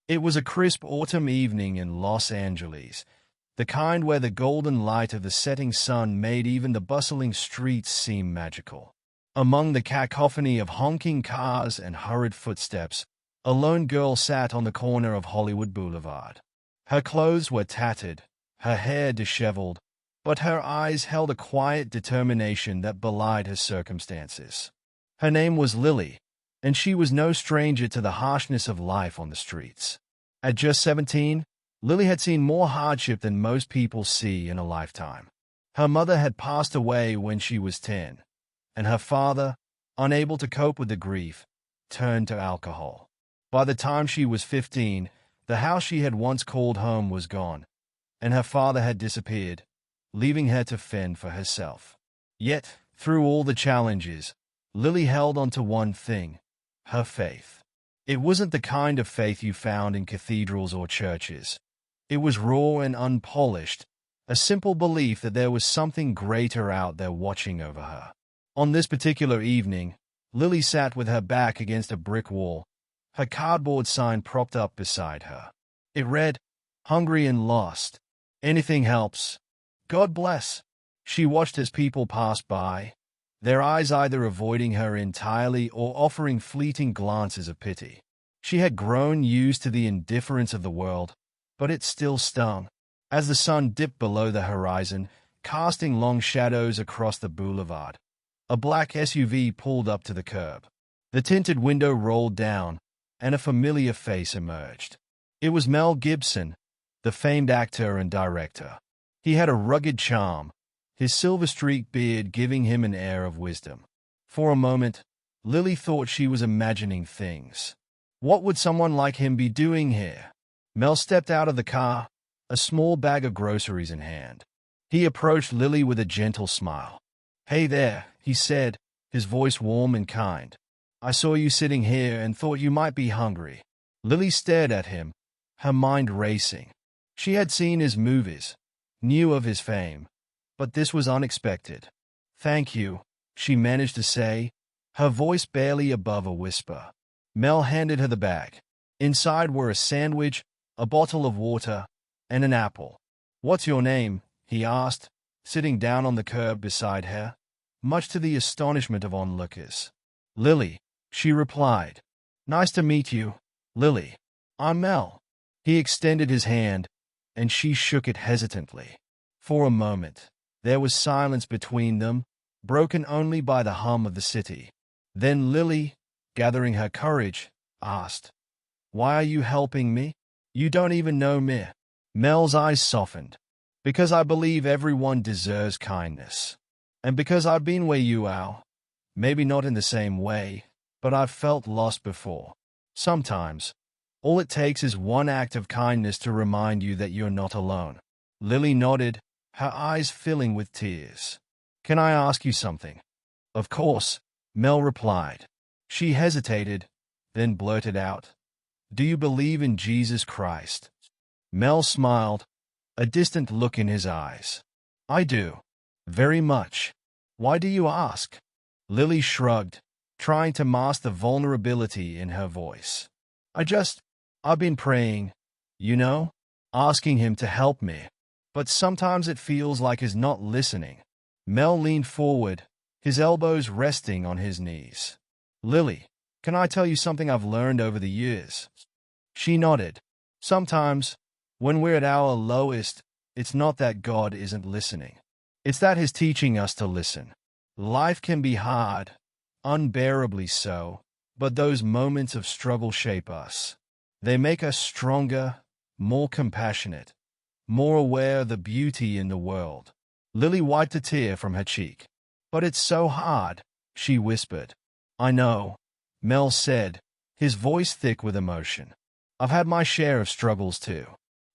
It was a crisp autumn evening in Los Angeles, the kind where the golden light of the setting sun made even the bustling streets seem magical. Among the cacophony of honking cars and hurried footsteps, a lone girl sat on the corner of Hollywood Boulevard. Her clothes were tattered, her hair disheveled, but her eyes held a quiet determination that belied her circumstances. Her name was Lily, and she was no stranger to the harshness of life on the streets. At just 17, Lily had seen more hardship than most people see in a lifetime. Her mother had passed away when she was 10, and her father, unable to cope with the grief, turned to alcohol. By the time she was 15, the house she had once called home was gone, and her father had disappeared, leaving her to fend for herself. Yet, through all the challenges, Lily held on to one thing: her faith. It wasn't the kind of faith you found in cathedrals or churches. It was raw and unpolished, a simple belief that there was something greater out there watching over her. On this particular evening, Lily sat with her back against a brick wall, her cardboard sign propped up beside her. It read, "Hungry and lost. Anything helps. God bless." She watched as people passed by, their eyes either avoiding her entirely or offering fleeting glances of pity. She had grown used to the indifference of the world, but it still stung. As the sun dipped below the horizon, casting long shadows across the boulevard, a black SUV pulled up to the curb. The tinted window rolled down, and a familiar face emerged. It was Mel Gibson, the famed actor and director. He had a rugged charm, his silver-streaked beard giving him an air of wisdom. For a moment, Lily thought she was imagining things. What would someone like him be doing here? Mel stepped out of the car, a small bag of groceries in hand. He approached Lily with a gentle smile. "Hey there," he said, his voice warm and kind. "I saw you sitting here and thought you might be hungry." Lily stared at him, her mind racing. She had seen his movies, knew of his fame, but this was unexpected. "Thank you," she managed to say, her voice barely above a whisper. Mel handed her the bag. Inside were a sandwich, a bottle of water, and an apple. "What's your name?" he asked, sitting down on the curb beside her, much to the astonishment of onlookers. "Lily," she replied. "Nice to meet you, Lily. I'm Mel." He extended his hand, and she shook it hesitantly. For a moment, there was silence between them, broken only by the hum of the city. Then Lily, gathering her courage, asked, "Why are you helping me? You don't even know me." Mel's eyes softened. "Because I believe everyone deserves kindness. And because I've been where you are. Maybe not in the same way, but I've felt lost before. Sometimes, all it takes is one act of kindness to remind you that you're not alone." Lily nodded, her eyes filling with tears. "Can I ask you something?" "Of course," Mel replied. She hesitated, then blurted out, "Do you believe in Jesus Christ?" Mel smiled, a distant look in his eyes. "I do. Very much. Why do you ask?" Lily shrugged, trying to mask the vulnerability in her voice. I've been praying, asking him to help me. But sometimes it feels like he's not listening." Mel leaned forward, his elbows resting on his knees. "Lily, can I tell you something I've learned over the years?" She nodded. "Sometimes, when we're at our lowest, it's not that God isn't listening. It's that He's teaching us to listen. Life can be hard, unbearably so, but those moments of struggle shape us. They make us stronger, more compassionate, more aware of the beauty in the world." Lily wiped a tear from her cheek. "But it's so hard," she whispered. "I know," Mel said, his voice thick with emotion. "I've had my share of struggles too.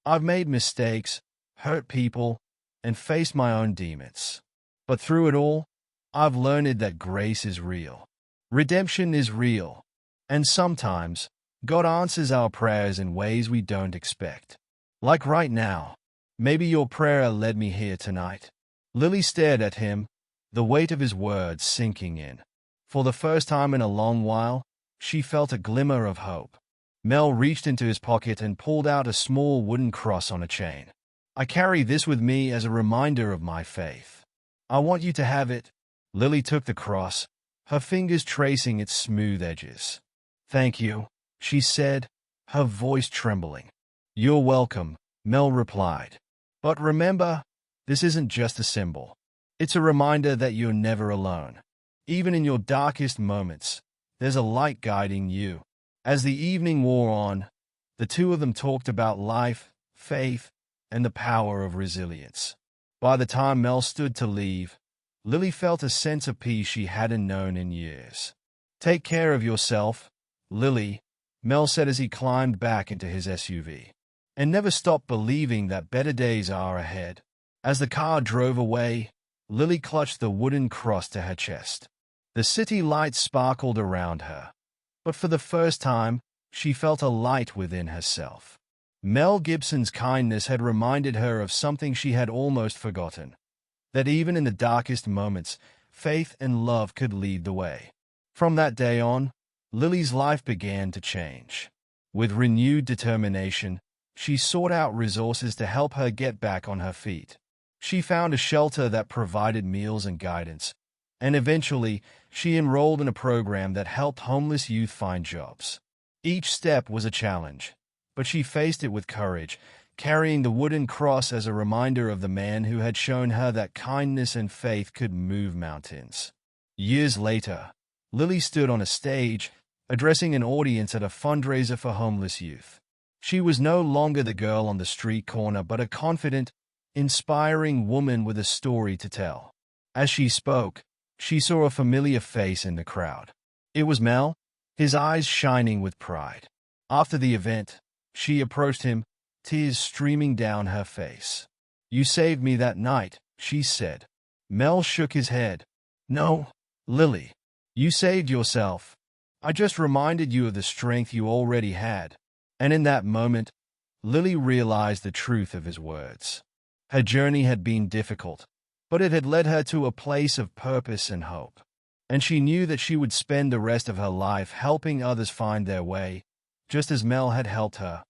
I've made mistakes, hurt people, and faced my own demons. But through it all, I've learned that grace is real. Redemption is real. And sometimes, God answers our prayers in ways we don't expect. Like right now. Maybe your prayer led me here tonight." Lily stared at him, the weight of his words sinking in. For the first time in a long while, she felt a glimmer of hope. Mel reached into his pocket and pulled out a small wooden cross on a chain. I carry this with me as a reminder of my faith. I want you to have it. Lily took the cross, her fingers tracing its smooth edges. Thank you, she said, her voice trembling. You're welcome, Mel replied. But remember, this isn't just a symbol. It's a reminder that you're never alone. Even in your darkest moments, there's a light guiding you. As the evening wore on, the two of them talked about life, faith, and the power of resilience. By the time Mel stood to leave, Lily felt a sense of peace she hadn't known in years. Take care of yourself, Lily, Mel said as he climbed back into his SUV. And never stop believing that better days are ahead. As the car drove away, Lily clutched the wooden cross to her chest. The city lights sparkled around her, but for the first time, she felt a light within herself. Mel Gibson's kindness had reminded her of something she had almost forgotten, that even in the darkest moments, faith and love could lead the way. From that day on, Lily's life began to change. With renewed determination, she sought out resources to help her get back on her feet. She found a shelter that provided meals and guidance, and eventually, she enrolled in a program that helped homeless youth find jobs. Each step was a challenge, but she faced it with courage, carrying the wooden cross as a reminder of the man who had shown her that kindness and faith could move mountains. Years later, Lily stood on a stage, addressing an audience at a fundraiser for homeless youth. She was no longer the girl on the street corner, but a confident, inspiring woman with a story to tell. As she spoke, she saw a familiar face in the crowd. It was Mel, his eyes shining with pride. After the event, she approached him, tears streaming down her face. You saved me that night, she said. Mel shook his head. No, Lily. You saved yourself. I just reminded you of the strength you already had. And in that moment, Lily realized the truth of his words. Her journey had been difficult, but it had led her to a place of purpose and hope. And she knew that she would spend the rest of her life helping others find their way, just as Mel had helped her.